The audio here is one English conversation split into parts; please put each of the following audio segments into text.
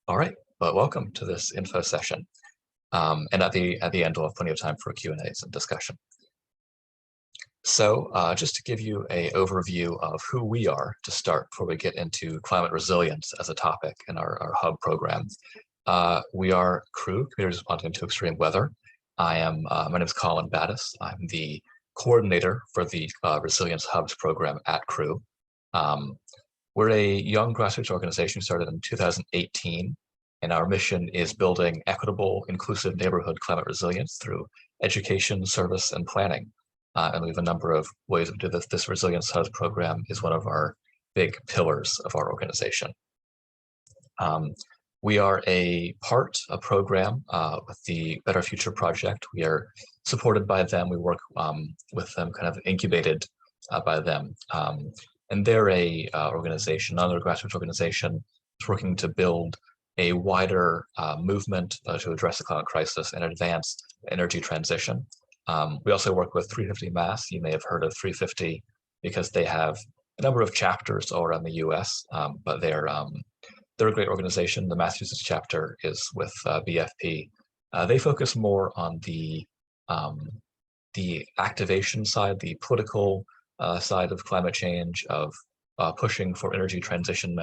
All right, but welcome to this info session. And at the end, we'll have plenty of time for Q&As and discussion. So just to give you an overview of who we are to start before we get into climate resilience as a topic in our hub program. We are CREW, Communities Responding to Extreme Weather. My name is Colin Battis. I'm the coordinator for the Resilience Hubs program at CREW. We're a young grassroots organization started in 2018, and our mission is building equitable, inclusive neighborhood climate resilience through education, service, and planning. And we have a number of ways we do this. This Resilience Hubs program is one of our big pillars of our organization. We are a program with the Better Future Project. We are supported by them. We work with them, kind of incubated by them. And they're a organization, another grassroots organization, is working to build a wider movement to address the climate crisis and advance energy transition. We also work with 350 Mass. You may have heard of 350 because they have a number of chapters all around the U.S., but they're a great organization. The Massachusetts chapter is with BFP. They focus more on the activation side, the political side of climate change, of pushing for energy transition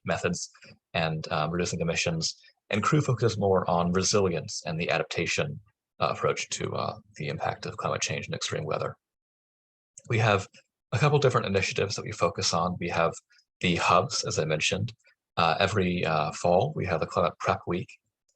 methods and reducing emissions. And CREW focuses more on resilience and the adaptation approach to the impact of climate change and extreme weather. We have a couple different initiatives that we focus on. We have the hubs, as I mentioned. Every fall, we have a climate prep week.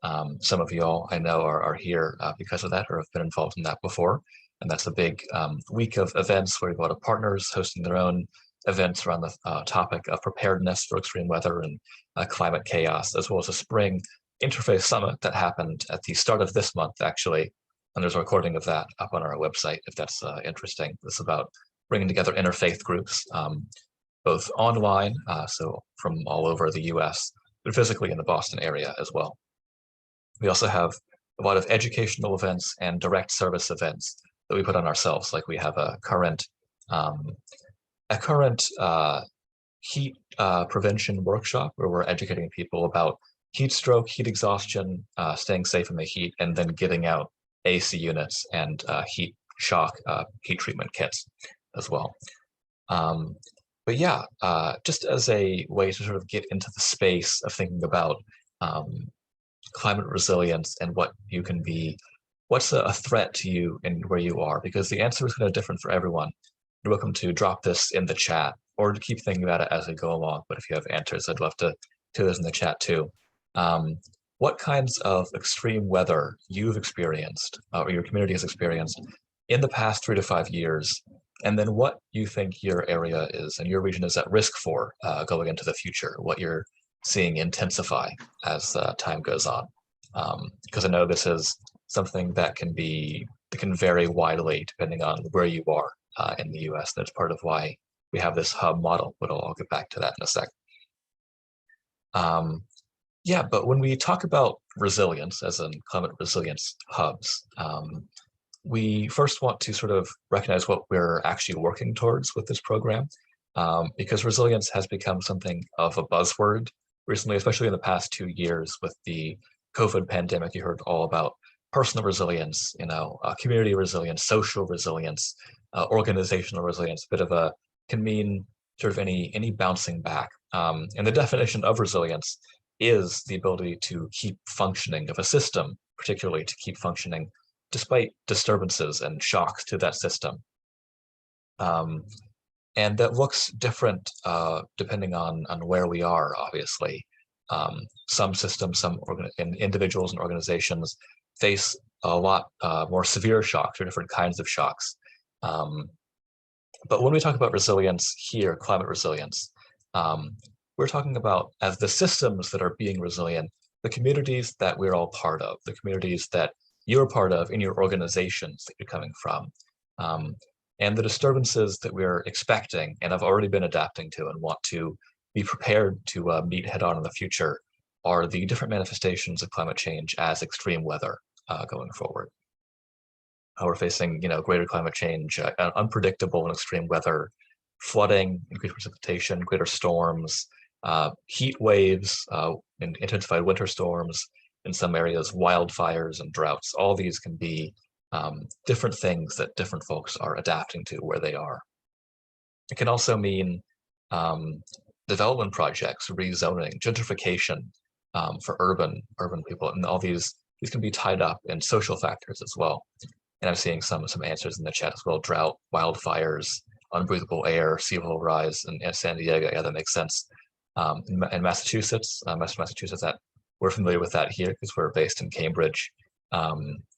Some of y'all I know are here because of that or have been involved in that before. And that's a big week of events where we have a lot of partners hosting their own events around the topic of preparedness for extreme weather and climate chaos, as well as a spring interfaith summit that happened at the start of this month, actually. And there's a recording of that up on our website if that's interesting. It's about bringing together interfaith groups, both online, so from all over the US, but physically in the Boston area as well. We also have a lot of educational events and direct service events that we put on ourselves. Like we have a current heat prevention workshop where we're educating people about heat stroke, heat exhaustion, staying safe in the heat, and then giving out AC units and heat shock, heat treatment kits as well. But yeah, just as a way to sort of get into the space of thinking about climate resilience and what you can be, what's a threat to you and where you are, because the answer is kind of different for everyone. You're welcome to drop this in the chat or to keep thinking about it as we go along. But if you have answers, I'd love to do those in the chat too. What kinds of extreme weather you've experienced or your community has experienced in the past 3 to 5 years, and then what you think your area is and your region is at risk for going into the future, what you're seeing intensify as time goes on. Because I know this is something that can vary widely depending on where you are in the US. That's part of why we have this hub model, but I'll get back to that in a sec. Yeah, but when we talk about resilience, as in climate resilience hubs, we first want to sort of recognize what we're actually working towards with this program, because resilience has become something of a buzzword recently, especially in the past 2 years with the COVID pandemic. You heard all about personal resilience, community resilience, social resilience, organizational resilience. Can mean sort of any bouncing back. And the definition of resilience is the ability to keep functioning of a system, particularly to keep functioning despite disturbances and shocks to that system. And that looks different depending on where we are, obviously. Some systems, individuals and organizations face a lot more severe shocks or different kinds of shocks. But when we talk about resilience here, climate resilience, we're talking about, as the systems that are being resilient, the communities that we're all part of, the communities that you're part of in your organizations that you're coming from, and the disturbances that we're expecting and have already been adapting to and want to be prepared to meet head on in the future are the different manifestations of climate change as extreme weather going forward. We're facing, greater climate change, unpredictable and extreme weather, flooding, increased precipitation, greater storms, heat waves, intensified winter storms, in some areas, wildfires and droughts. All these can be different things that different folks are adapting to where they are. It can also mean um, development projects, rezoning, gentrification for urban people, and all these can be tied up in social factors as well. And I'm seeing some answers in the chat as well: drought, wildfires, unbreathable air, sea level rise, and San Diego. Yeah, that makes sense. In Massachusetts, Massachusetts, that we're familiar with that here because we're based in Cambridge.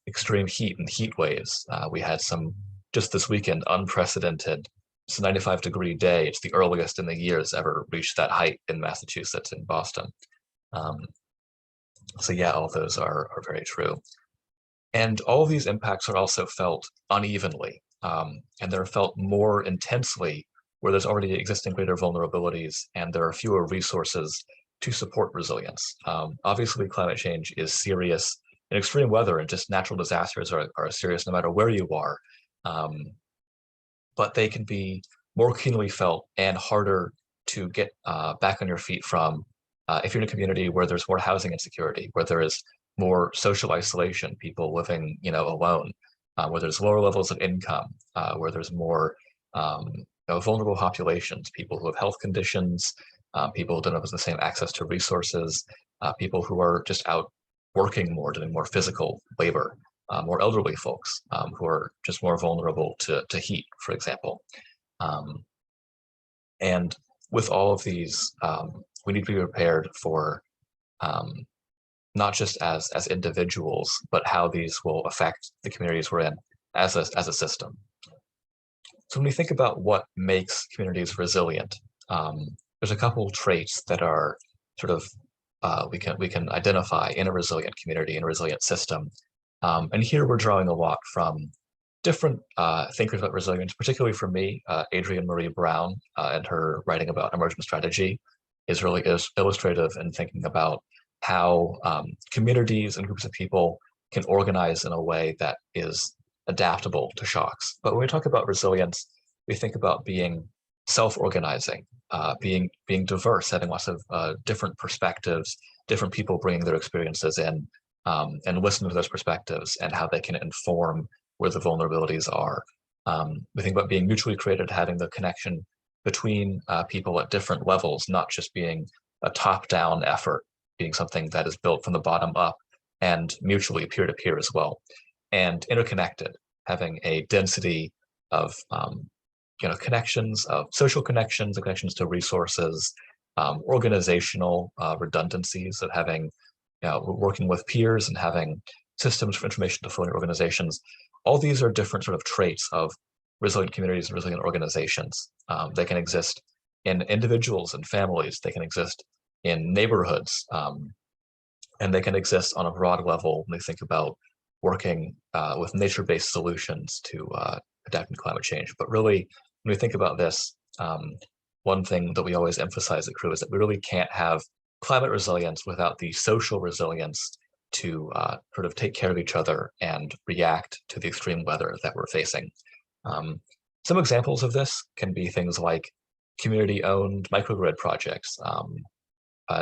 Extreme heat and heat waves. We had some just this weekend, unprecedented. It's a 95-degree day. It's the earliest in the years ever reached that height in Massachusetts and Boston. So yeah, all those are very true. And all of these impacts are also felt unevenly, and they're felt more intensely where there's already existing greater vulnerabilities and there are fewer resources to support resilience. Obviously, climate change is serious, and extreme weather and just natural disasters are serious no matter where you are. But they can be more keenly felt and harder to get back on your feet from if you're in a community where there's more housing insecurity, where there is more social isolation, people living, alone, where there's lower levels of income, where there's more vulnerable populations, people who have health conditions, people who don't have the same access to resources, people who are just out working more, doing more physical labor, more elderly folks who are just more vulnerable to heat, for example. And with all of these, we need to be prepared for not just as individuals, but how these will affect the communities we're in as a system. So when we think about what makes communities resilient, there's a couple traits that are sort of we can identify in a resilient community, in a resilient system. And here we're drawing a lot from different thinkers about resilience, particularly for me, Adrienne Maree Brown and her writing about emergent strategy is really illustrative in thinking about how communities and groups of people can organize in a way that is adaptable to shocks. But when we talk about resilience, we think about being self-organizing, being diverse, having lots of different perspectives, different people bringing their experiences in, and listening to those perspectives and how they can inform where the vulnerabilities are. We think about being mutually created, having the connection between people at different levels, not just being a top-down effort, being something that is built from the bottom up and mutually peer-to-peer as well, and interconnected, having a density of connections, of social connections, and connections to resources, organizational redundancies of having, working with peers and having systems for information to flow in organizations. All these are different sort of traits of resilient communities and resilient organizations. They can exist in individuals and families. They can exist in neighborhoods, and they can exist on a broad level when they think about working with nature-based solutions to adapting to climate change. But really, when we think about this, one thing that we always emphasize at Crew is that we really can't have climate resilience without the social resilience to sort of take care of each other and react to the extreme weather that we're facing. Some examples of this can be things like community-owned microgrid projects,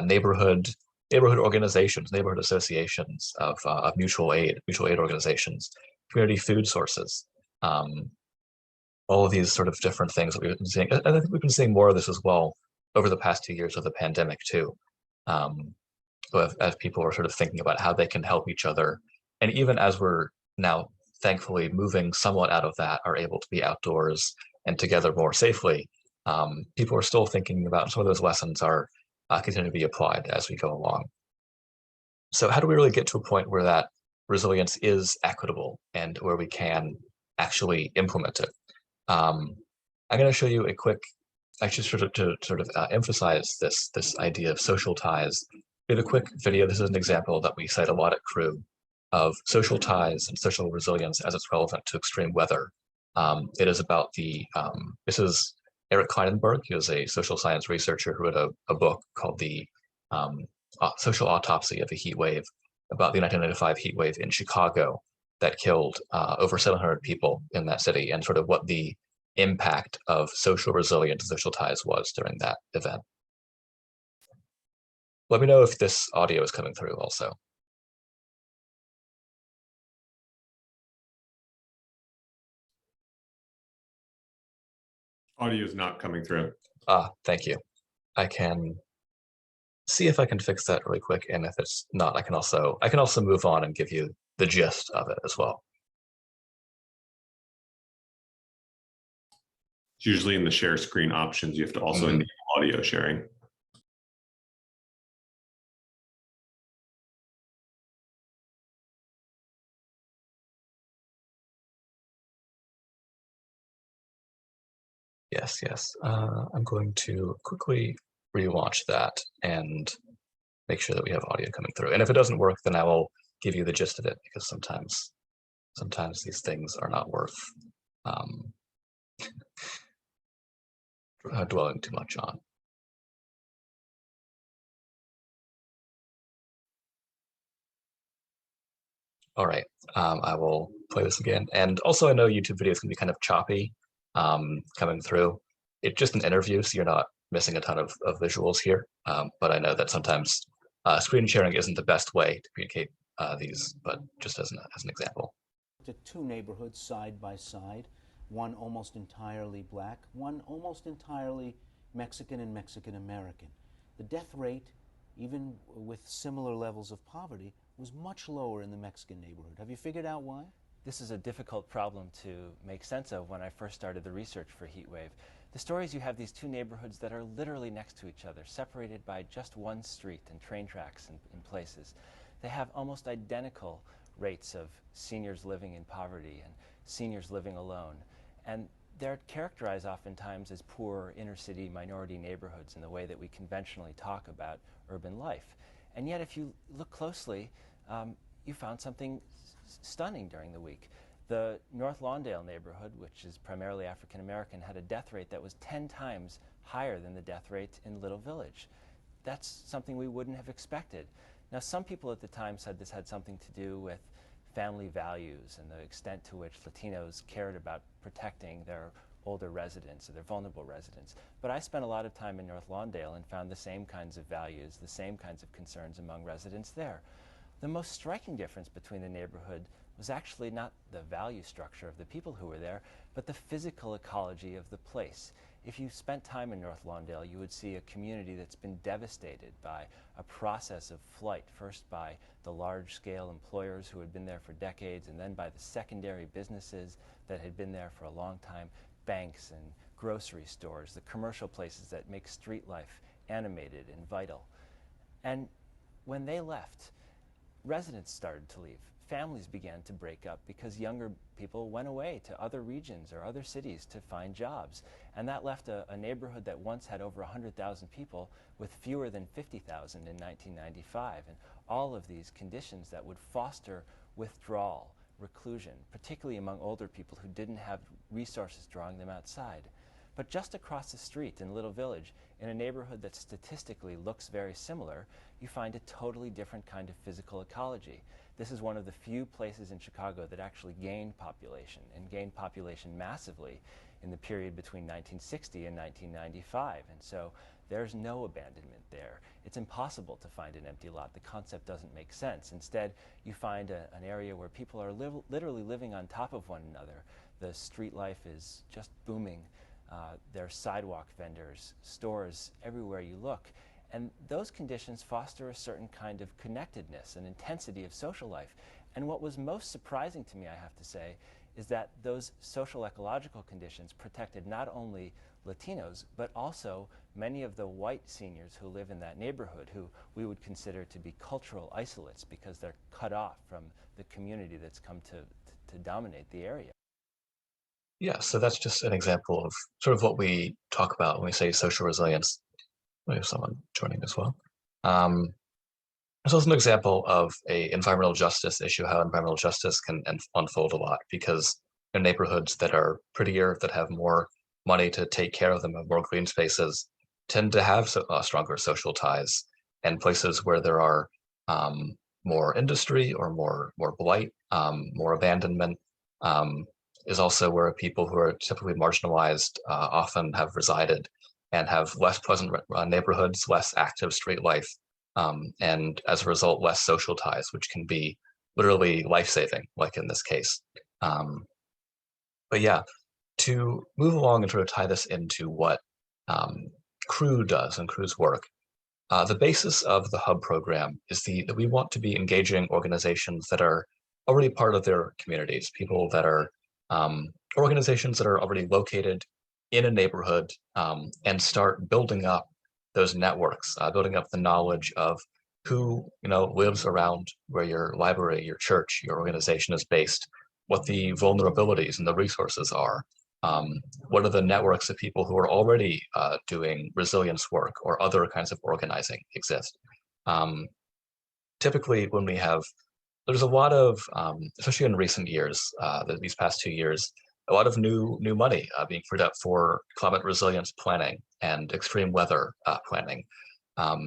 neighborhood organizations, neighborhood associations of mutual aid organizations, community food sources, all of these sort of different things that we've been seeing. And I think we've been seeing more of this as well over the past 2 years of the pandemic too. As people are sort of thinking about how they can help each other. And even as we're now thankfully moving somewhat out of that, are able to be outdoors and together more safely, people are still thinking about some of those lessons are continuing to be applied as we go along. So how do we really get to a point where that resilience is equitable and where we can actually implement it? I'm going to show you a quick, actually sort of emphasize this idea of social ties. We have a quick video. This is an example that we cite a lot at Crew of social ties and social resilience as it's relevant to extreme weather. It is about this is Eric Kleinenberg. He was a social science researcher who wrote a book called The Social Autopsy of a Heat Wave, about the 1995 heat wave in Chicago that killed over 700 people in that city, and sort of what the impact of social resilience, social ties was during that event. Let me know if this audio is coming through also. Audio is not coming through. Thank you. I can see if I can fix that really quick, and if it's not, I can also move on and give you the gist of it as well. It's usually in the share screen options. You have to also enable audio sharing. Yes, yes. I'm going to quickly relaunch that and make sure that we have audio coming through. And if it doesn't work, then I will give you the gist of it, because sometimes these things are not worth dwelling too much on. All right, I will play this again. And also, I know YouTube videos can be kind of choppy coming through. It's just an interview, so you're not missing a ton of visuals here. But I know that sometimes screen sharing isn't the best way to communicate these, but just as an example. To two neighborhoods side by side, one almost entirely black, one almost entirely Mexican and Mexican American. The death rate, even with similar levels of poverty, was much lower in the Mexican neighborhood. Have you figured out why? This is a difficult problem to make sense of when I first started the research for Heatwave. The story is you have these two neighborhoods that are literally next to each other, separated by just one street and train tracks in places. They have almost identical rates of seniors living in poverty and seniors living alone. And they're characterized oftentimes as poor inner-city minority neighborhoods in the way that we conventionally talk about urban life. And yet, if you look closely, you found something stunning during the week. The North Lawndale neighborhood, which is primarily African American, had a death rate that was 10 times higher than the death rate in Little Village. That's something we wouldn't have expected. Now, some people at the time said this had something to do with family values and the extent to which Latinos cared about protecting their older residents or their vulnerable residents. But I spent a lot of time in North Lawndale and found the same kinds of values, the same kinds of concerns among residents there. The most striking difference between the neighborhood was actually not the value structure of the people who were there, but the physical ecology of the place. If you spent time in North Lawndale, you would see a community that's been devastated by a process of flight, first by the large-scale employers who had been there for decades, and then by the secondary businesses that had been there for a long time, banks and grocery stores, the commercial places that make street life animated and vital. And when they left, residents started to leave. Families began to break up because younger people went away to other regions or other cities to find jobs. And that left a neighborhood that once had over 100,000 people with fewer than 50,000 in 1995. And all of these conditions that would foster withdrawal, reclusion, particularly among older people who didn't have resources drawing them outside. But just across the street in Little Village, in a neighborhood that statistically looks very similar, you find a totally different kind of physical ecology. This is one of the few places in Chicago that actually gained population, and gained population massively in the period between 1960 and 1995. And so there's no abandonment there. It's impossible to find an empty lot. The concept doesn't make sense. Instead, you find an area where people are literally living on top of one another. The street life is just booming. There are sidewalk vendors, stores everywhere you look. And those conditions foster a certain kind of connectedness and intensity of social life. And what was most surprising to me, I have to say, is that those social ecological conditions protected not only Latinos, but also many of the white seniors who live in that neighborhood, who we would consider to be cultural isolates because they're cut off from the community that's come to dominate the area. Yeah, so that's just an example of sort of what we talk about when we say social resilience. We have someone joining as well. It's also an example of a environmental justice issue, how environmental justice can unfold a lot, because in neighborhoods that are prettier, that have more money to take care of them, have more green spaces, tend to have stronger social ties. And places where there are more industry or more blight, more abandonment, is also where people who are typically marginalized often have resided, and have less pleasant neighborhoods, less active street life, and as a result, less social ties, which can be literally life-saving, like in this case. But yeah, to move along and sort of tie this into what Crew does and Crew's work, the basis of the Hub program is that we want to be engaging organizations that are already part of their communities, people that are organizations that are already located in a neighborhood, and start building up those networks, building up the knowledge of who lives around where your library, your church, your organization is based, what the vulnerabilities and the resources are. What are the networks of people who are already doing resilience work or other kinds of organizing exist? Typically, when there's a lot of, especially in recent years, these past 2 years, a lot of new money being freed up for climate resilience planning and extreme weather planning. A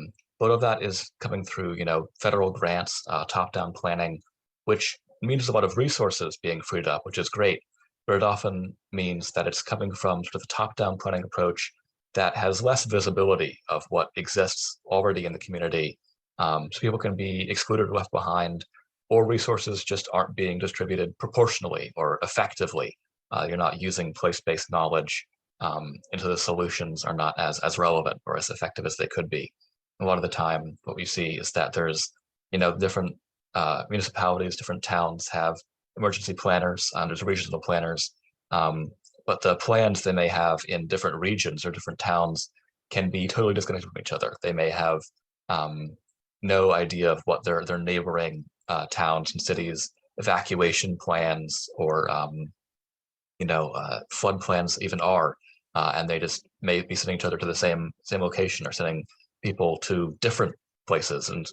lot of that is coming through, federal grants, top-down planning, which means a lot of resources being freed up, which is great. But it often means that it's coming from sort of the top-down planning approach that has less visibility of what exists already in the community. So people can be excluded or left behind, or resources just aren't being distributed proportionally or effectively. You're not using place-based knowledge into the solutions are not as relevant or as effective as they could be. A lot of the time, what we see is that there's, different municipalities, different towns have emergency planners, there's regional planners, but the plans they may have in different regions or different towns can be totally disconnected from each other. They may have no idea of what their neighboring towns and cities evacuation plans or flood plans even are, and they just may be sending each other to the same location or sending people to different places and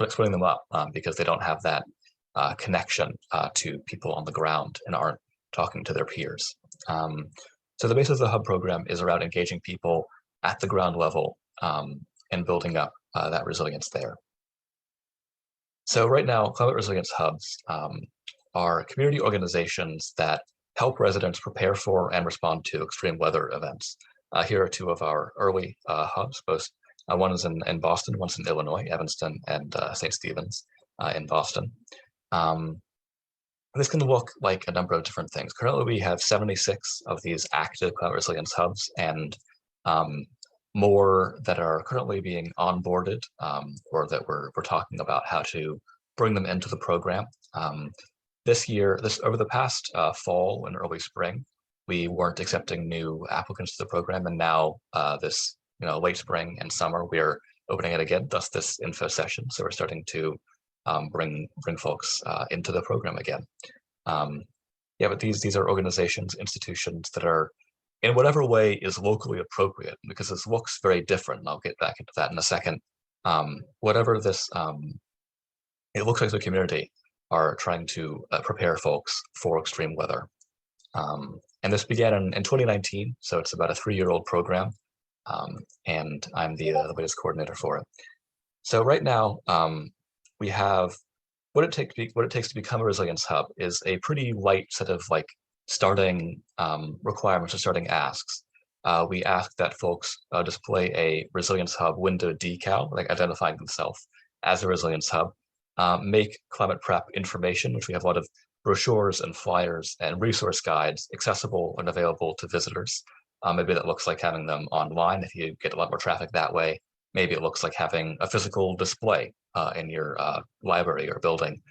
splitting them up because they don't have that connection to people on the ground and aren't talking to their peers. So the basis of the Hub program is around engaging people at the ground level and building up that resilience there. So right now, climate resilience hubs are community organizations that help residents prepare for and respond to extreme weather events. Here are two of our early hubs, both one is in Boston, one's in Illinois, Evanston and St. Stephen's in Boston. This can look like a number of different things. Currently, we have 76 of these active climate resilience hubs and more that are currently being onboarded or that we're talking about how to bring them into the program. Over the past fall and early spring, we weren't accepting new applicants to the program, and now this late spring and summer, we're opening it again, thus this info session. So we're starting to bring folks into the program again. Yeah, but these are organizations, institutions that are in whatever way is locally appropriate, because this looks very different, and I'll get back into that in a second. Whatever this, it looks like the community are trying to prepare folks for extreme weather. And this began in 2019, so it's about a 3-year-old program, and I'm the latest coordinator for it. So right now, we have what it takes to become a resilience hub is a pretty light set of starting requirements or starting asks. We ask that folks display a resilience hub window decal, identifying themselves as a resilience hub, make climate prep information, which we have a lot of brochures and flyers and resource guides accessible and available to visitors. Maybe that looks like having them online if you get a lot more traffic that way. Maybe it looks like having a physical display in your library or building,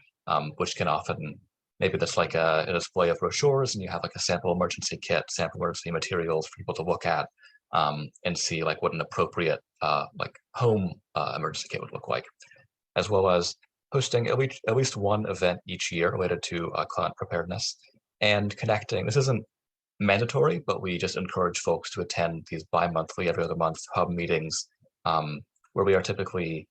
which can often, maybe that's like a display of brochures and you have a sample emergency kit, sample emergency materials for people to look at and see what an appropriate home emergency kit would look like, as well as hosting at least one event each year related to climate preparedness and connecting. This isn't mandatory, but we just encourage folks to attend these bi-monthly, every other month hub meetings where we are typically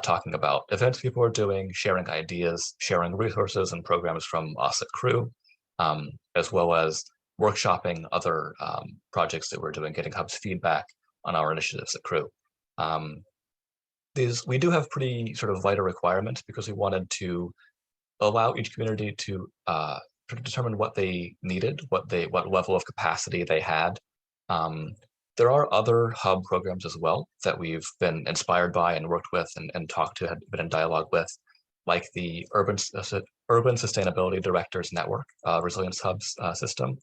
talking about events people are doing, sharing ideas, sharing resources and programs from us at Crew, as well as workshopping other projects that we're doing, getting hubs feedback on our initiatives at Crew. We do have pretty sort of lighter requirements because we wanted to allow each community to determine what they needed, what level of capacity they had. There are other hub programs as well that we've been inspired by and worked with and talked to, had been in dialogue with, like the Urban Sustainability Directors Network, Resilience Hubs system.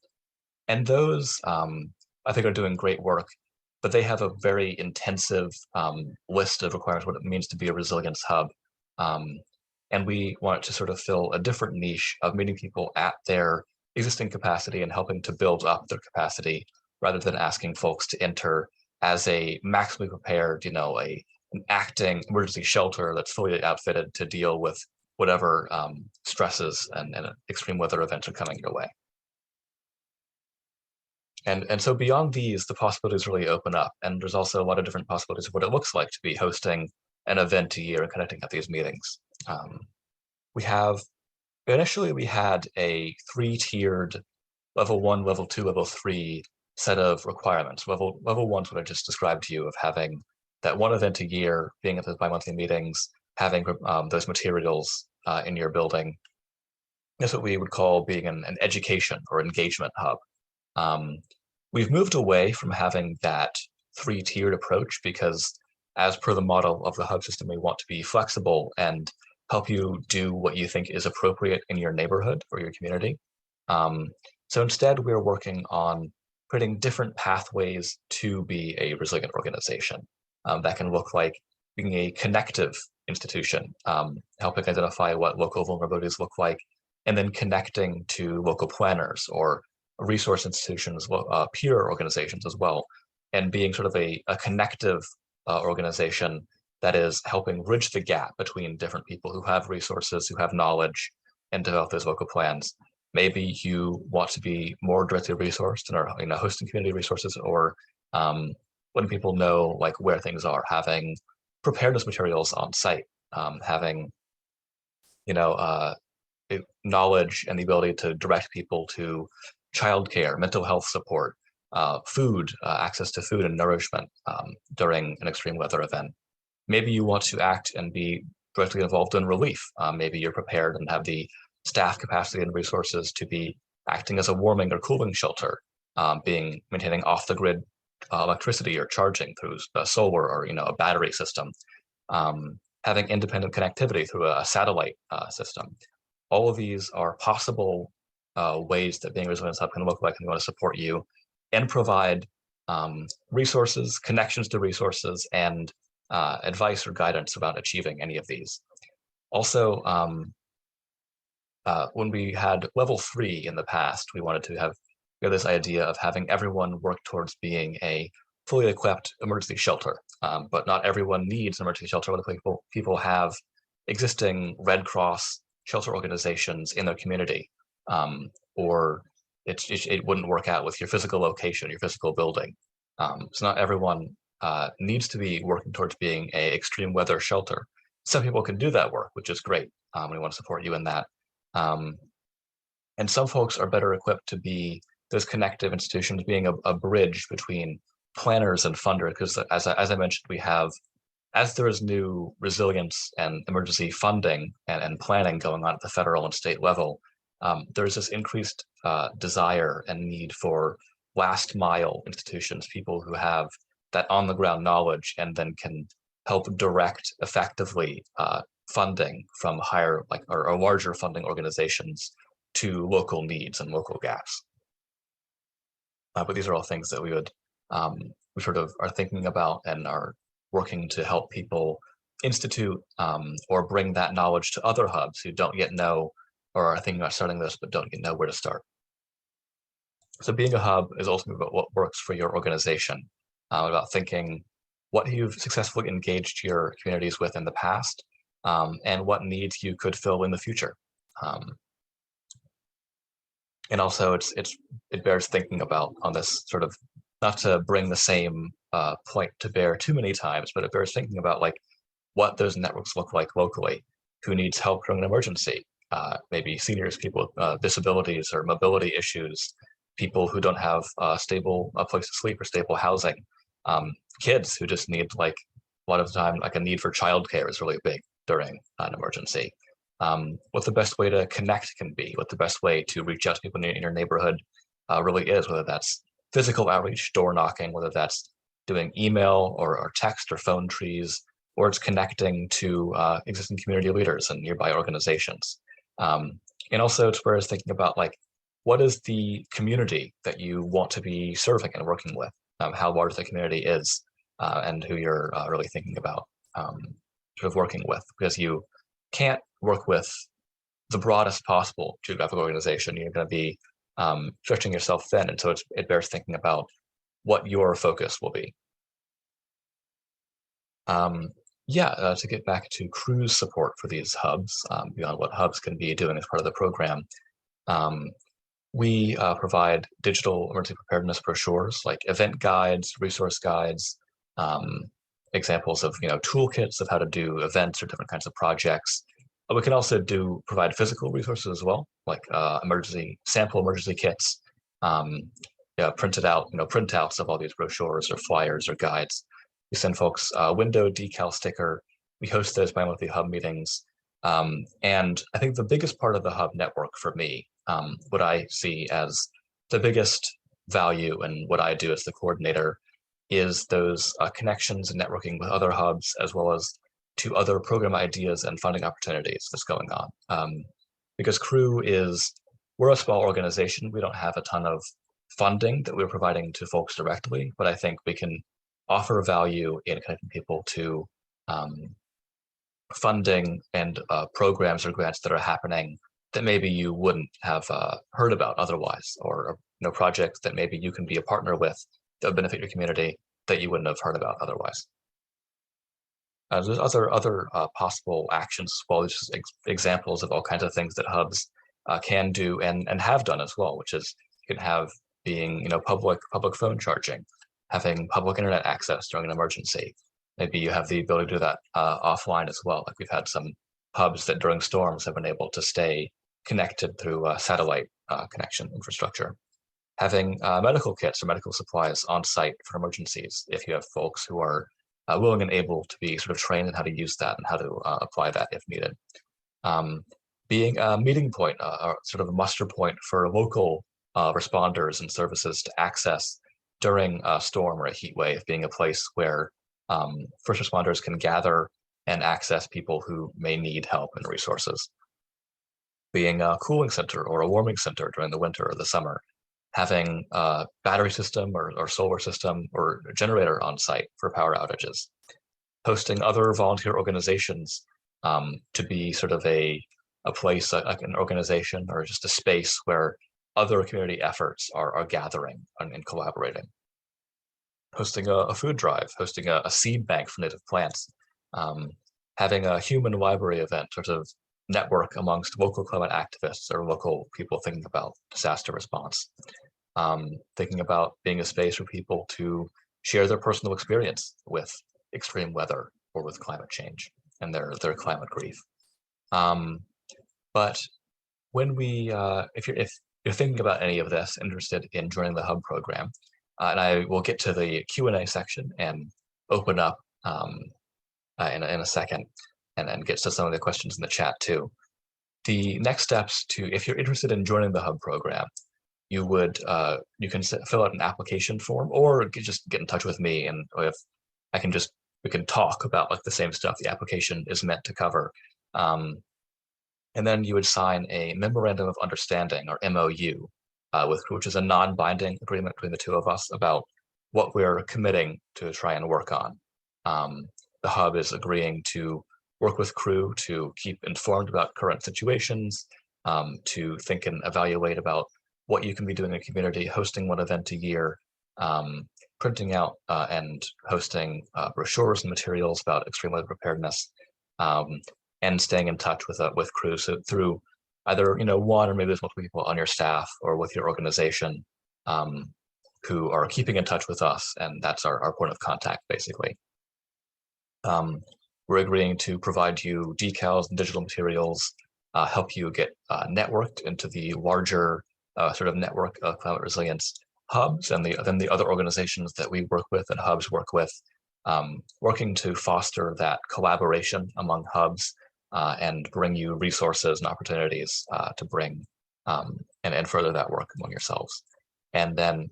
And those, I think, are doing great work, but they have a very intensive list of requirements, what it means to be a resilience hub. And we want to sort of fill a different niche of meeting people at their existing capacity and helping to build up their capacity, rather than asking folks to enter as a maximally prepared, an acting emergency shelter that's fully outfitted to deal with whatever stresses and extreme weather events are coming your way. And so beyond these, the possibilities really open up. And there's also a lot of different possibilities of what it looks like to be hosting an event a year and connecting at these meetings. Initially we had a 3-tiered level 1, level 2, level 3 set of requirements. Level 1 is what I just described to you, of having that one event a year, being at those bi-monthly meetings, having those materials in your building. That's what we would call being an education or engagement hub. We've moved away from having that 3-tiered approach because, as per the model of the hub system, we want to be flexible and help you do what you think is appropriate in your neighborhood or your community. So instead, we're working on creating different pathways to be a resilient organization. That can look like being a connective institution, helping identify what local vulnerabilities look like, and then connecting to local planners or resource institutions, peer organizations as well, and being sort of a connective organization that is helping bridge the gap between different people who have resources, who have knowledge, and develop those local plans. Maybe you want to be more directly resourced and are hosting community resources, or letting people know like where things are, having preparedness materials on site, having knowledge and the ability to direct people to childcare, mental health support, food, access to food and nourishment during an extreme weather event. Maybe you want to act and be directly involved in relief. Maybe you're prepared and have the staff capacity and resources to be acting as a warming or cooling shelter, maintaining off-the-grid electricity or charging through solar or a battery system, having independent connectivity through a satellite system. All of these are possible ways that being a resilience hub can look like, and we want to support you and provide resources, connections to resources, and advice or guidance about achieving any of these. Also, when we had level 3 in the past, we wanted to have this idea of having everyone work towards being a fully equipped emergency shelter, but not everyone needs an emergency shelter. Other people have existing Red Cross shelter organizations in their community, or it wouldn't work out with your physical location, your physical building. So not everyone needs to be working towards being a extreme weather shelter. Some people can do that work, which is great. We want to support you in that. And some folks are better equipped to be those connective institutions, being a bridge between planners and funders, because as I mentioned, we have, as there is new resilience and emergency funding and planning going on at the federal and state level, there's this increased desire and need for last mile institutions, people who have that on the ground knowledge and then can help direct effectively funding from higher or larger funding organizations to local needs and local gaps. But these are all things that we sort of are thinking about and are working to help people institute or bring that knowledge to other hubs who don't yet know or are thinking about starting this but don't yet know where to start. So being a hub is ultimately about what works for your organization, about thinking what you've successfully engaged your communities with in the past, and what needs you could fill in the future. And also it bears thinking about on this sort of, not to bring the same point to bear too many times, but it bears thinking about like what those networks look like locally, who needs help during an emergency, maybe seniors, people with disabilities or mobility issues, people who don't have a stable place to sleep or stable housing, kids who just need, like, a lot of the time, like a need for childcare is really big during an emergency. What the best way to connect can be, what the best way to reach out to people in your neighborhood really is, whether that's physical outreach, door knocking, whether that's doing email or text or phone trees, or it's connecting to existing community leaders and nearby organizations. And also it's where it's thinking about like, what is the community that you want to be serving and working with? How large the community is, and who you're really thinking about sort of working with, because you can't work with the broadest possible geographic organization. You're going to be stretching yourself thin, and so it bears thinking about what your focus will be. To get back to Crew's support for these hubs, beyond what hubs can be doing as part of the program, we provide digital emergency preparedness brochures like event guides, resource guides, examples of toolkits of how to do events or different kinds of projects. We can also provide physical resources as well, like sample emergency kits, printed out, printouts of all these brochures or flyers or guides. We send folks a window decal sticker. We host those bi-monthly hub meetings. And I think the biggest part of the hub network for me, what I see as the biggest value and what I do as the coordinator, is those connections and networking with other hubs, as well as to other program ideas and funding opportunities that's going on. Because we're a small organization. We don't have a ton of funding that we're providing to folks directly, but I think we can offer value in connecting people to funding and programs or grants that are happening that maybe you wouldn't have heard about otherwise, or projects that maybe you can be a partner with that would benefit your community that you wouldn't have heard about otherwise. There's other possible actions as well, just examples of all kinds of things that hubs can do and have done as well, which is you can have being public phone charging, having public internet access during an emergency. Maybe you have the ability to do that offline as well. Like we've had some hubs that during storms have been able to stay connected through satellite connection infrastructure. Having medical kits or medical supplies on site for emergencies, if you have folks who are willing and able to be sort of trained in how to use that and how to apply that if needed. Being a meeting point, or sort of a muster point for local responders and services to access during a storm or a heat wave, being a place where first responders can gather and access people who may need help and resources. Being a cooling center or a warming center during the winter or the summer. Having a battery system or solar system or a generator on site for power outages. Hosting other volunteer organizations to be sort of a place, like an organization or just a space where other community efforts are gathering and collaborating. Hosting a food drive, hosting a seed bank for native plants, having a human library event, sort of network amongst local climate activists or local people thinking about disaster response. Thinking about being a space for people to share their personal experience with extreme weather or with climate change and their climate grief. But when if you're thinking about any of this, interested in joining the Hub program, and I will get to the Q&A section and open up in a second, and then get to some of the questions in the chat too. The next steps if you're interested in joining the Hub program, you can fill out an application form, or just get in touch with me, and if we can talk about like the same stuff the application is meant to cover. And then you would sign a memorandum of understanding, or MOU, which is a non-binding agreement between the two of us about what we're committing to try and work on. The Hub is agreeing to work with Crew to keep informed about current situations, to think and evaluate about what you can be doing in a community, hosting one event a year, printing out and hosting brochures and materials about extreme weather preparedness, and staying in touch with Crew. So through either one or maybe there's multiple people on your staff or with your organization who are keeping in touch with us, and that's our point of contact basically. We're agreeing to provide you decals and digital materials, help you get networked into the larger sort of network of climate resilience hubs and then the other organizations that we work with and hubs work with, working to foster that collaboration among hubs and bring you resources and opportunities to bring and further that work among yourselves. And then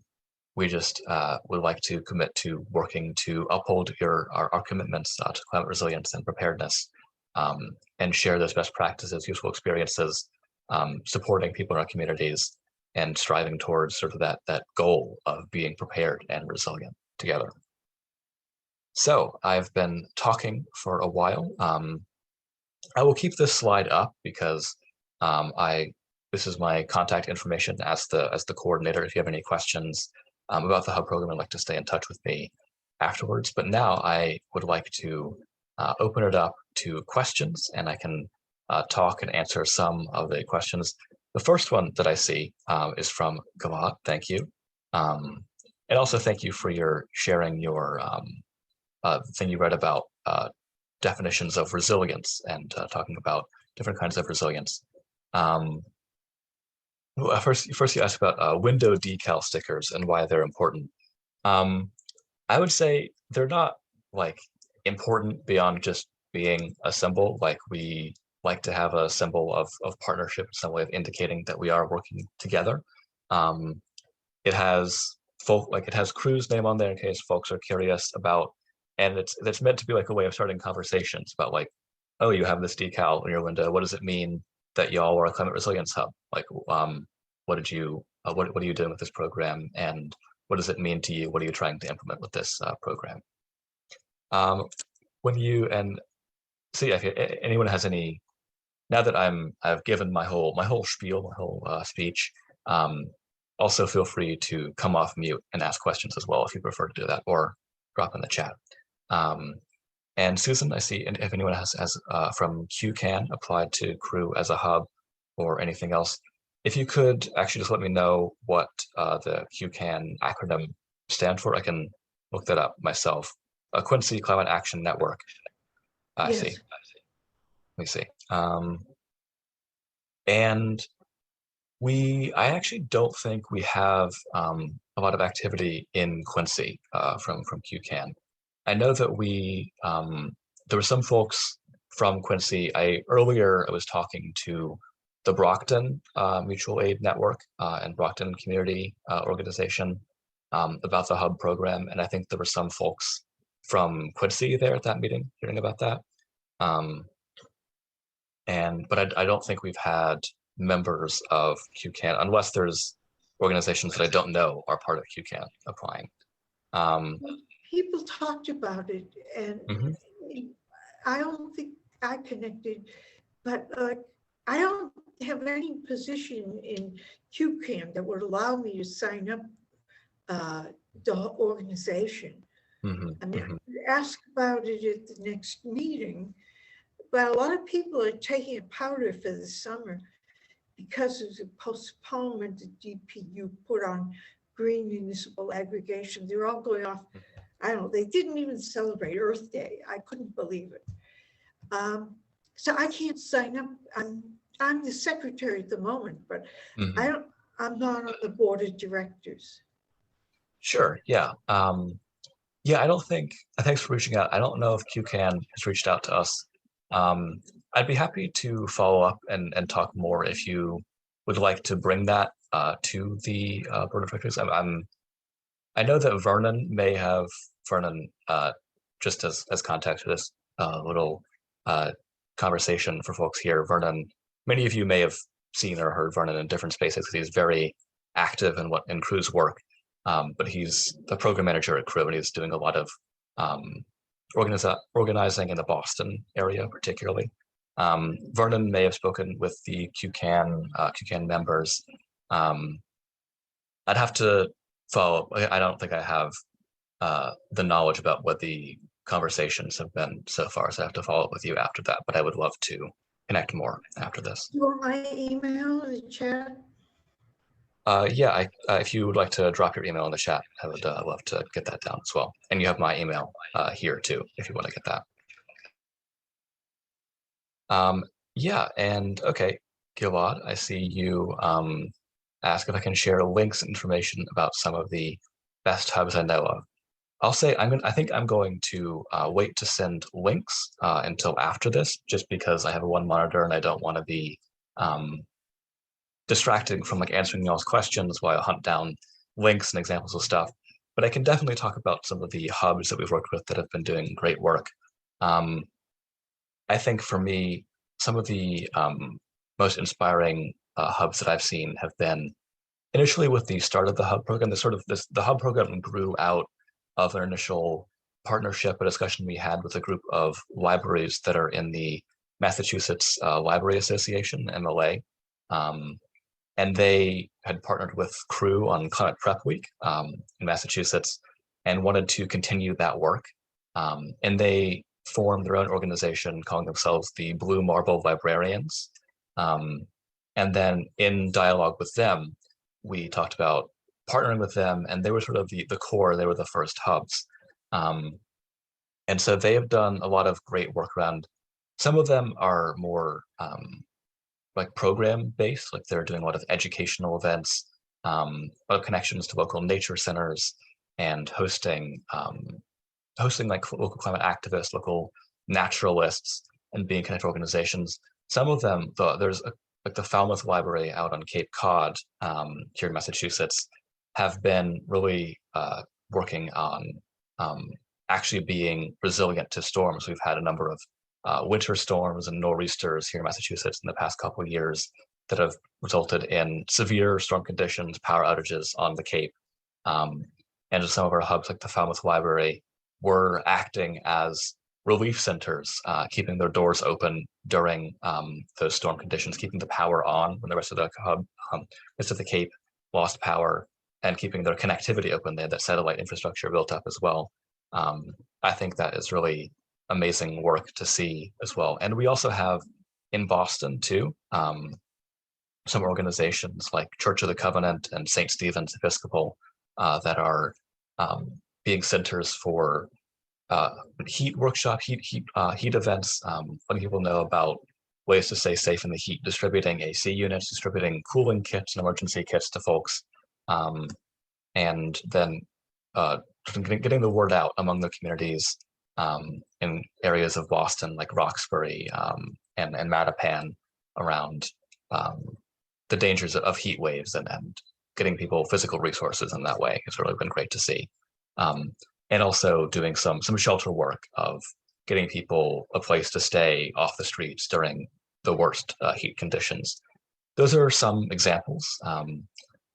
we just would like to commit to working to uphold our commitments to climate resilience and preparedness, and share those best practices, useful experiences, supporting people in our communities, and striving towards sort of that goal of being prepared and resilient together. So I've been talking for a while. I will keep this slide up because this is my contact information as the coordinator. If you have any questions about the Hub program, I'd like to stay in touch with me afterwards. But now I would like to open it up to questions, and I can talk and answer some of the questions. The first one that I see is from Gawad. Thank you. And also thank you for your sharing your thing you read about definitions of resilience and talking about different kinds of resilience. First you asked about window decal stickers and why they're important. I would say they're not like important beyond just being a symbol. Like we like to have a symbol of partnership, some way of indicating that we are working together. It has it has crew's name on there in case folks are curious about, and it's meant to be like a way of starting conversations about like, oh, you have this decal in your window. What does it mean that y'all are a climate resilience hub? Like, what are you doing with this program, and what does it mean to you? What are you trying to implement with this program? If anyone has any, now that I've given my whole spiel, my whole speech, also feel free to come off mute and ask questions as well if you prefer to do that, or drop in the chat. And Susan, I see, and if anyone has from QCAN applied to Crew as a hub or anything else, if you could actually just let me know what the QCAN acronym stand for, I can look that up myself. Quincy Climate Action Network. I see. Let me see. And I actually don't think we have a lot of activity in Quincy from QCAN. I know that there were some folks from Quincy. Earlier I was talking to the Brockton Mutual Aid Network and Brockton Community Organization about the Hub program, and I think there were some folks from Quincy there at that meeting hearing about that. But I don't think we've had members of QCAN, unless there's organizations that I don't know are part of QCAN applying. People talked about it, and I don't think I connected, but I don't have any position in QCAN that would allow me to sign up the organization. I mean, ask about it at the next meeting, but a lot of people are taking a powder for the summer because of the postponement the DPU put on green municipal aggregation. They're all going off. I don't know, they didn't even celebrate Earth Day. I couldn't believe it. So I can't sign up. I'm the secretary at the moment, but I'm not on the board of directors. Sure, yeah. Yeah, thanks for reaching out. I don't know if QCAN has reached out to us. I'd be happy to follow up and talk more if you would like to bring that to the board of directors. I know that Vernon just as context for this little conversation for folks here. Vernon, many of you may have seen or heard Vernon in different spaces because he's very active in Crew's work. But he's the program manager at Crew, and he's doing a lot of organizing in the Boston area, particularly. Vernon may have spoken with the QCAN members. I'd have to follow up. I don't think I have the knowledge about what the conversations have been so far, so I have to follow up with you after that, but I would love to connect more after this. You want my email in the chat? Yeah, if you would like to drop your email in the chat, I would love to get that down as well. And you have my email here too, if you want to get that. Yeah, and okay, Gilad, I see you ask if I can share links and information about some of the best hubs I know of. I'll say I think I'm going to wait to send links until after this, just because I have one monitor and I don't want to be distracting from like answering y'all's questions while I hunt down links and examples of stuff, but I can definitely talk about some of the hubs that we've worked with that have been doing great work. Um, I think for me, some of the most inspiring hubs that I've seen have been initially with the start of the hub program. The hub program grew out of an initial partnership, a discussion we had with a group of libraries that are in the Massachusetts Library Association, MLA. And they had partnered with Crew on Climate Prep Week in Massachusetts and wanted to continue that work. And they formed their own organization calling themselves the Blue Marble Librarians. And then in dialogue with them, we talked about partnering with them, and they were sort of the core, they were the first hubs. And so they have done a lot of great work around, some of them are more like program based, like they're doing a lot of educational events, a lot of connections to local nature centers, and hosting like local climate activists, local naturalists, and being connected to organizations. Some of them, like the Falmouth Library out on Cape Cod here in Massachusetts, have been really working on actually being resilient to storms. We've had a number of winter storms and nor'easters here in Massachusetts in the past couple of years that have resulted in severe storm conditions, power outages on the Cape. And some of our hubs, like the Falmouth Library, were acting as relief centers, keeping their doors open during those storm conditions, keeping the power on when the rest of the hub, rest of the Cape lost power, and keeping their connectivity open. They had that satellite infrastructure built up as well. I think that is really amazing work to see as well. And we also have in Boston too, some organizations like Church of the Covenant and St. Stephen's Episcopal that are being centers for heat workshop, heat events, letting people know about ways to stay safe in the heat, distributing AC units, distributing cooling kits and emergency kits to folks, and then getting the word out among the communities in areas of Boston like Roxbury and Mattapan around the dangers of heat waves and getting people physical resources in that way. It's really been great to see. And also doing some shelter work of getting people a place to stay off the streets during the worst heat conditions. Those are some examples.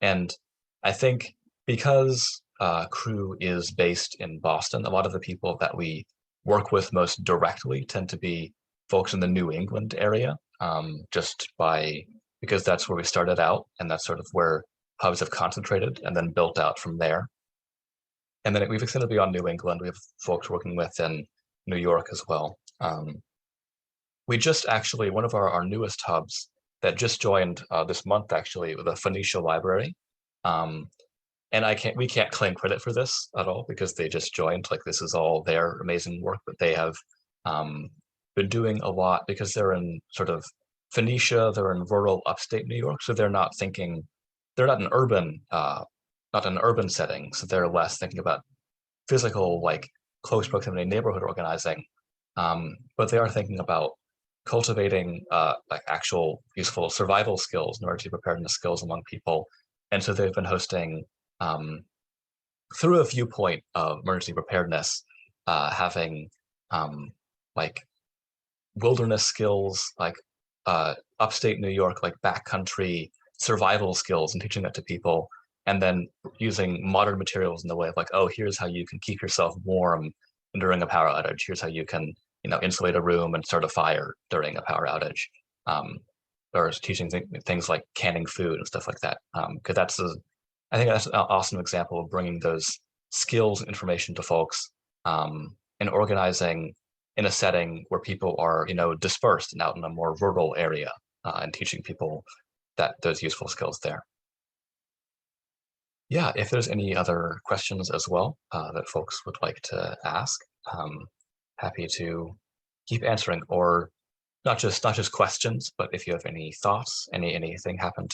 And I think because Crew is based in Boston, a lot of the people that we work with most directly tend to be folks in the New England area, because that's where we started out, and that's sort of where hubs have concentrated and then built out from there. And then we've extended beyond New England. We have folks working with in New York as well. We just actually, one of our newest hubs that just joined this month actually, with the Phoenicia Library. And we can't claim credit for this at all because they just joined. Like, this is all their amazing work, but they have been doing a lot because they're in sort of Phoenicia, they're in rural upstate New York, so they're not an urban setting, so they're less thinking about physical, like close proximity neighborhood organizing, but they are thinking about cultivating like actual useful survival skills, emergency preparedness skills among people. And so they've been hosting, through a viewpoint of emergency preparedness, having like wilderness skills, like upstate New York, like backcountry survival skills, and teaching that to people, and then using modern materials in the way of like, oh, here's how you can keep yourself warm during a power outage. Here's how you can, insulate a room and start a fire during a power outage. Or teaching things like canning food and stuff like that. Because I think that's an awesome example of bringing those skills and information to folks, and organizing in a setting where people are, dispersed and out in a more rural area, and teaching people those useful skills there. Yeah, if there's any other questions as well that folks would like to ask, happy to keep answering, or not just questions, but if you have any thoughts, anything, happy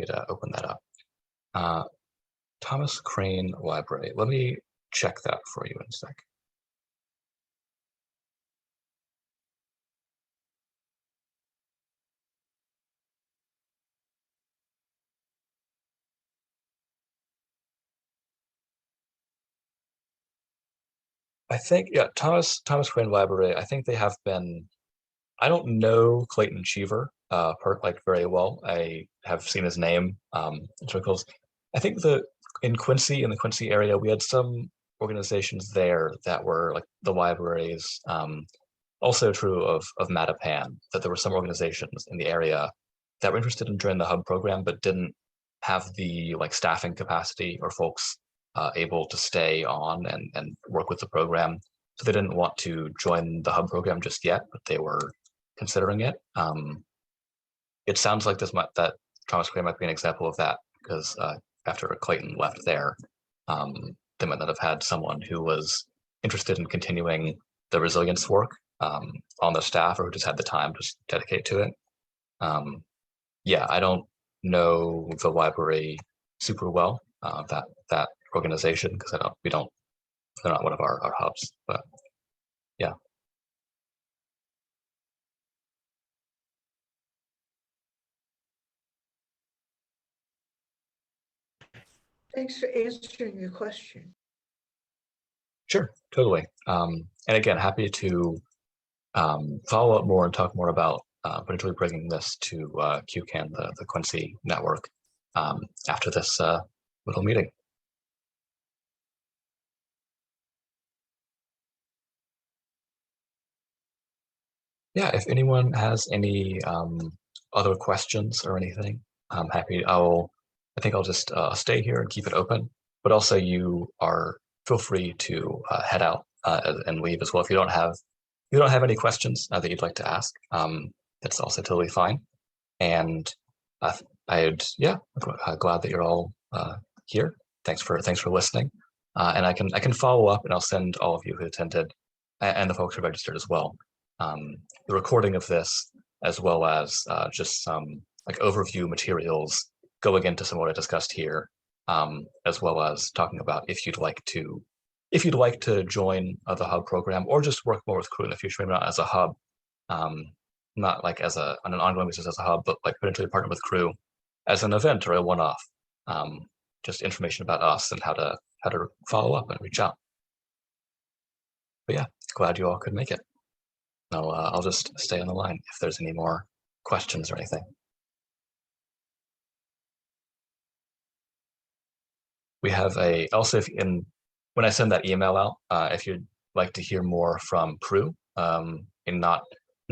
to open that up. Thomas Crane Library. Let me check that for you in a sec. I think, yeah, Thomas Crane Library, I think they have been, I don't know Clayton Cheever like very well. I have seen his name in circles. I think in Quincy, in the Quincy area, we had some organizations there that were like the libraries. Also true of Mattapan, that there were some organizations in the area that were interested in joining the hub program, but didn't have the like staffing capacity or folks able to stay on and work with the program. So they didn't want to join the hub program just yet, but they were considering it. It sounds like that Thomas Crane might be an example of that, because after Clayton left there, they might not have had someone who was interested in continuing the resilience work on the staff, or who just had the time to dedicate to it. Yeah, I don't know the library super well, that organization, because they're not one of our hubs, but yeah. Thanks for answering the question. Sure, totally. And again, happy to follow up more and talk more about potentially bringing this to QCAN, the Quincy network, after this little meeting. Yeah, if anyone has any other questions or anything, I'm happy. I think I'll just stay here and keep it open. But also, feel free to head out and leave as well if you don't have any questions that you'd like to ask. That's also totally fine. And glad that you're all here. Thanks for listening. And I can follow up, and I'll send all of you who attended and the folks who registered as well the recording of this, as well as just some like overview materials going into some of what I discussed here, as well as talking about if you'd like to join the hub program or just work more with Crew in the future, maybe not as a hub, not like on an ongoing basis as a hub, but like potentially partner with Crew as an event or a one-off. Just information about us and how to follow up and reach out. But yeah, glad you all could make it. I'll just stay on the line if there's any more questions or anything. We have also when I send that email out, if you'd like to hear more from Crew, and not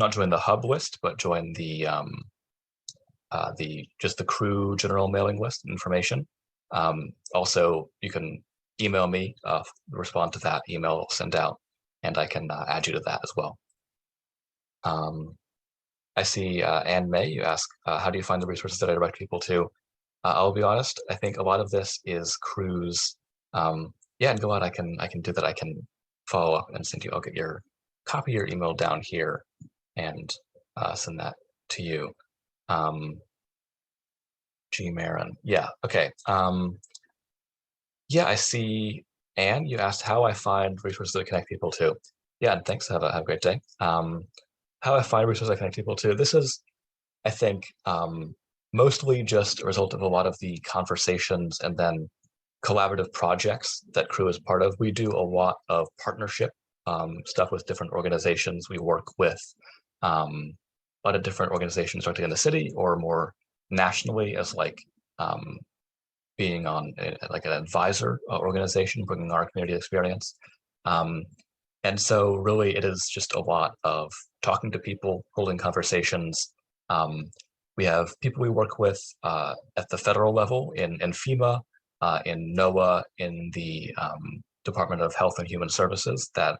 join the hub list, but join the Crew general mailing list information. Also, you can email me, respond to that email I'll send out, and I can add you to that as well. I see Anne May, you ask, how do you find the resources that I direct people to? I'll be honest, I think a lot of this is Crew's. Yeah, and go on, I can do that. I can follow up and send you, I'll copy your email down here and send that to you. G. Marin, yeah, okay. Yeah, I see, Anne, you asked how I find resources to connect people to. Yeah, and thanks, have a great day. How I find resources I connect people to. This is, I think, mostly just a result of a lot of the conversations and then collaborative projects that Crew is part of. We do a lot of partnership stuff with different organizations. We work with a lot of different organizations, directly in the city or more nationally, as like being on like an advisor organization, bringing our community experience. And so really it is just a lot of talking to people, holding conversations. We have people we work with at the federal level in FEMA, in NOAA, in the Department of Health and Human Services that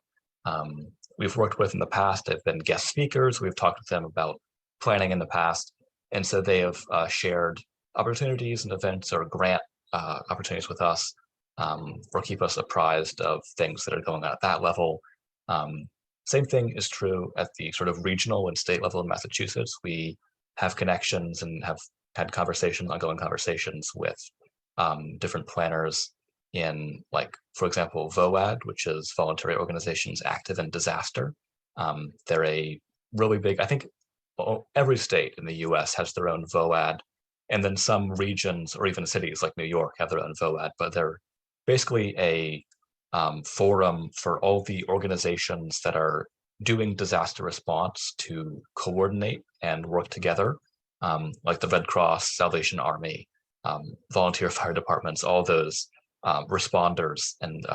we've worked with in the past. They've been guest speakers. We've talked with them about planning in the past. And so they have shared opportunities and events or grant opportunities with us, or keep us apprised of things that are going on at that level. Same thing is true at the sort of regional and state level in Massachusetts. We have connections and have had ongoing conversations with different planners in, like, for example, VOAD, which is Voluntary Organizations Active in Disaster. They're a really big, I think every state in the US has their own VOAD, and then some regions or even cities like New York have their own VOAD, but they're basically a forum for all the organizations that are doing disaster response to coordinate and work together, like the Red Cross, Salvation Army, volunteer fire departments, all those responders and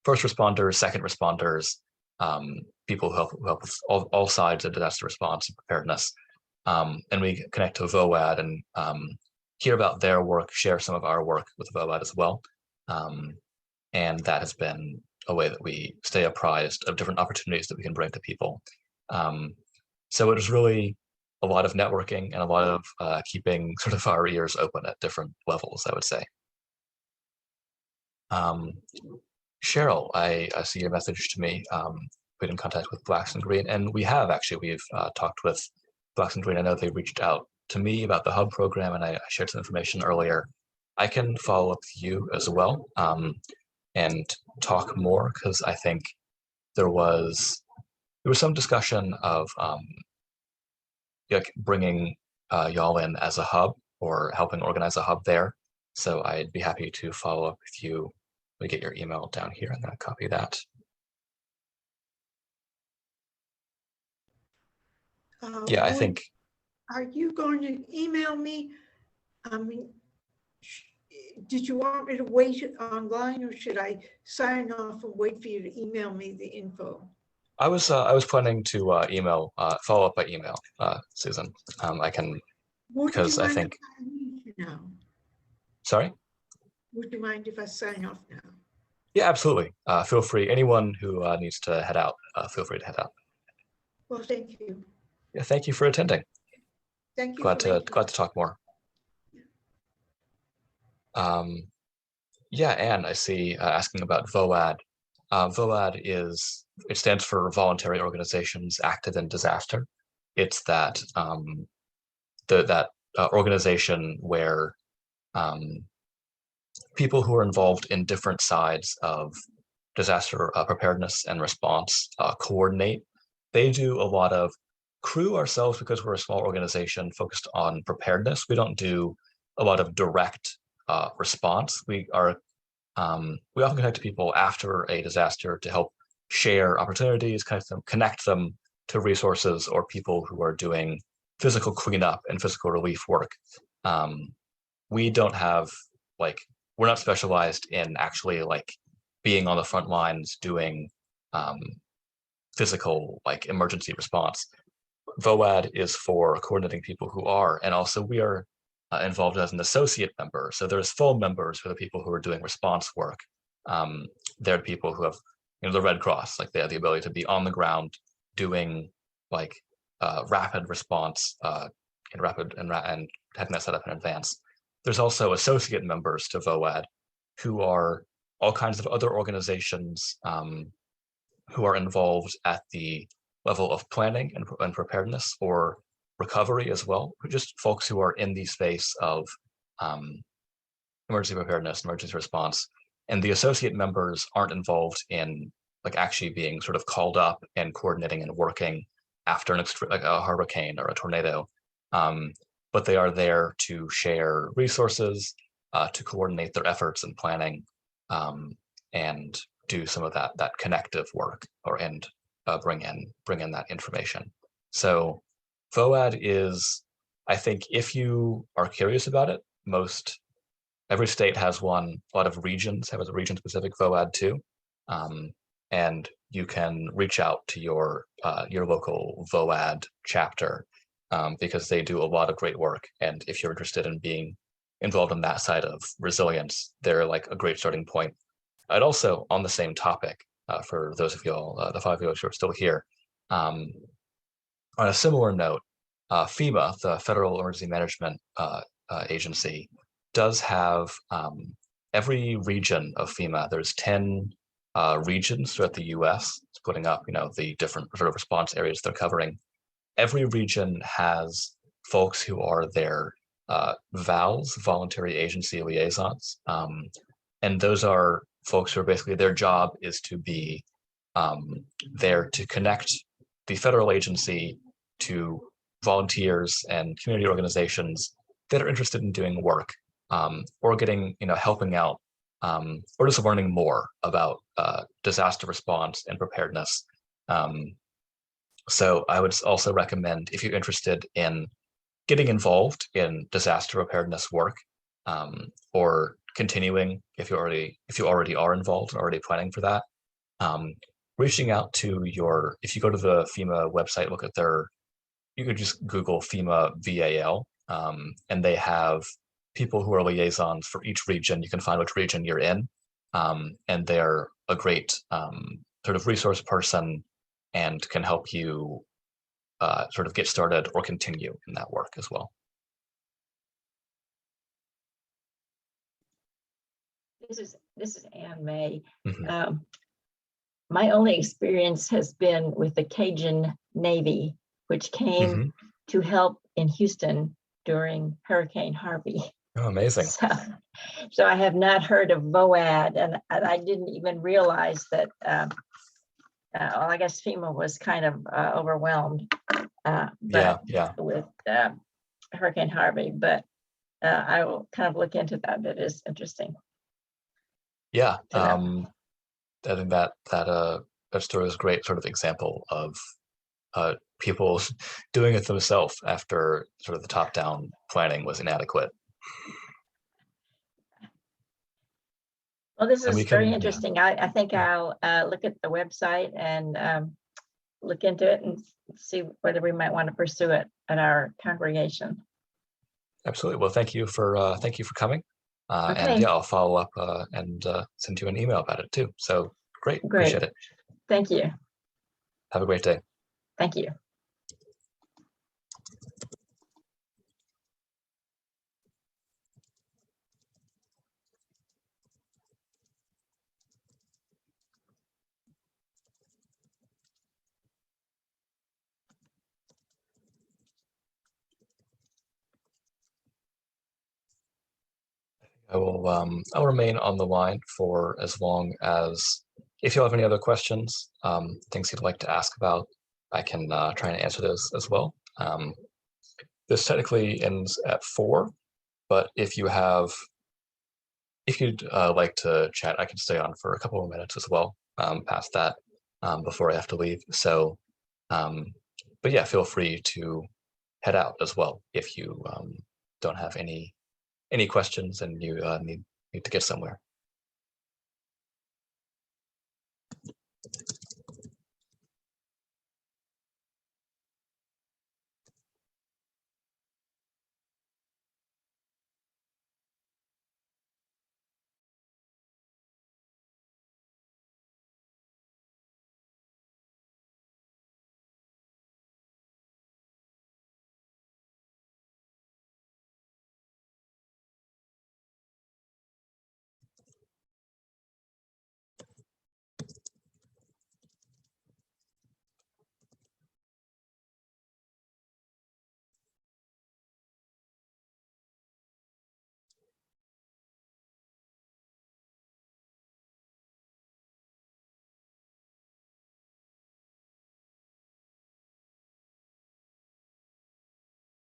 first responders, second responders, people who help with all sides of disaster response and preparedness. And we connect to VOAD and hear about their work, share some of our work with VOAD as well. And that has been a way that we stay apprised of different opportunities that we can bring to people. So it was really a lot of networking and a lot of keeping sort of our ears open at different levels, I would say. Cheryl, I see your message to me. Put in contact with Blacks and Green, and we have actually, we've talked with Blacks and Green. I know they reached out to me about the Hub program, and I shared some information earlier. I can follow up with you as well and talk more, because I think there was some discussion of like bringing y'all in as a hub or helping organize a hub there. So I'd be happy to follow up with you. We get your email down here. I'm going to copy that. Yeah, I think. Are you going to email me? I mean, did you want me to wait online, or should I sign off and wait for you to email me the info? I was planning to email, follow up by email, Susan. I can, because I think. Now? Sorry? Would you mind if I sign off now? Yeah, absolutely. Feel free. Anyone who needs to head out, feel free to head out. Well, thank you. Yeah, thank you for attending. Thank you. Glad to talk more. Yeah, Anne, I see asking about VOAD. VOAD it stands for Voluntary Organizations Active in Disaster. It's that organization where people who are involved in different sides of disaster preparedness and response coordinate. They do a lot of crew ourselves, because we're a small organization focused on preparedness. We don't do a lot of direct response. We often connect to people after a disaster to help share opportunities, connect them to resources or people who are doing physical cleanup and physical relief work. We don't have, like, we're not specialized in actually like being on the front lines doing physical like emergency response. VOAD is for coordinating people who are, and also we are involved as an associate member. So there's full members for the people who are doing response work. They're people who have, the Red Cross, like they have the ability to be on the ground doing like rapid response and having that set up in advance. There's also associate members to VOAD who are all kinds of other organizations who are involved at the level of planning and preparedness or recovery as well, just folks who are in the space of emergency preparedness, emergency response. And the associate members aren't involved in like actually being sort of called up and coordinating and working after like a hurricane or a tornado. But they are there to share resources, to coordinate their efforts and planning, and do some of that connective work, and bring in that information. So VOAD is, I think, if you are curious about it, every state has one. A lot of regions have a region-specific VOAD too, and you can reach out to your local VOAD chapter. Because they do a lot of great work. And if you're interested in being involved in that side of resilience, they're like a great starting point. I'd also, on the same topic, for those of y'all, the 5 of you who are still here, on a similar note, FEMA, the Federal Emergency Management Agency, does have every region of FEMA. There's 10 regions throughout the US, splitting up, the different sort of response areas they're covering. Every region has folks who are their VALs, voluntary agency liaisons. And those are folks who are basically, their job is to be there to connect the federal agency to volunteers and community organizations that are interested in doing work, or getting, helping out or just learning more about disaster response and preparedness. So I would also recommend, if you're interested in getting involved in disaster preparedness work, or continuing if you already are involved and already planning for that, reaching out to if you go to the FEMA website, look at you could just Google FEMA VAL, and they have people who are liaisons for each region. You can find which region you're in, and they're a great sort of resource person and can help you sort of get started or continue in that work as well. This is Anne May. Mm-hmm. My only experience has been with the Cajun Navy, which came Mm-hmm. to help in Houston during Hurricane Harvey. Oh, amazing. So I have not heard of VOAD, and I didn't even realize that, well, I guess FEMA was kind of overwhelmed with Hurricane Harvey, but I will kind of look into that. It is interesting. Yeah, I think that story is a great sort of example of people doing it themselves after sort of the top-down planning was inadequate. Well, this is very interesting. Yeah. I think I'll look at the website and look into it and see whether we might want to pursue it at our congregation. Absolutely. Well, thank you for coming. Okay. And yeah, I'll follow up and send you an email about it too. So great. Appreciate it. Thank you. Have a great day. Thank you. I'll remain on the line for as long as, if you have any other questions, things you'd like to ask about, I can try and answer those as well. This technically ends at 4, but if you'd like to chat, I can stay on for a couple of minutes as well, past that, before I have to leave. So, but yeah, feel free to head out as well if you don't have any questions and you need to get somewhere.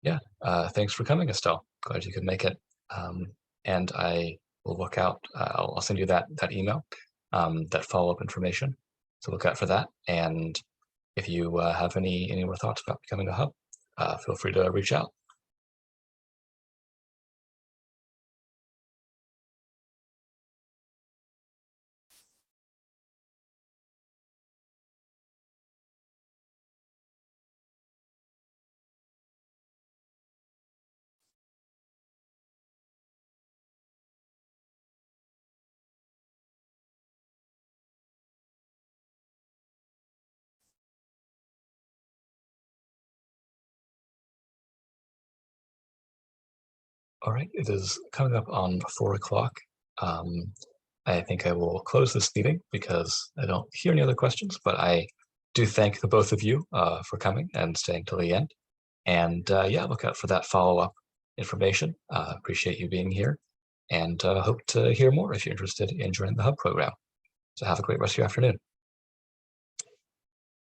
Yeah, thanks for coming, Estelle. Glad you could make it. And I will look out. I'll send you that email, that follow-up information. So look out for that. And if you have any more thoughts about becoming a hub, feel free to reach out. All right, it is coming up on 4 o'clock. I think I will close this meeting because I don't hear any other questions, but I do thank the both of you for coming and staying till the end. And yeah, look out for that follow-up information. Appreciate you being here and hope to hear more if you're interested in joining the Hub program. So have a great rest of your afternoon.